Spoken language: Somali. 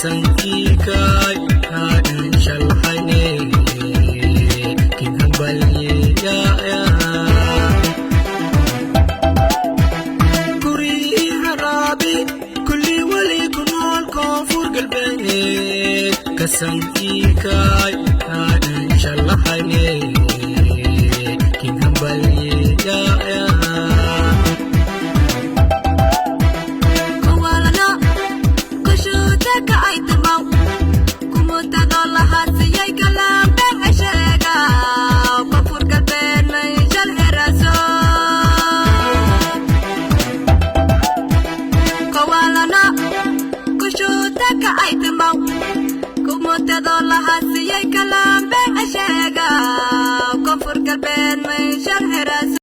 kasankikay kain shalhane kinhambalye ya kuri harabi kulli wali kunol koonfur galbeed kasankikay kain shalhane kinhambalye ya Kalam ben ashega kofur kalben may sharhera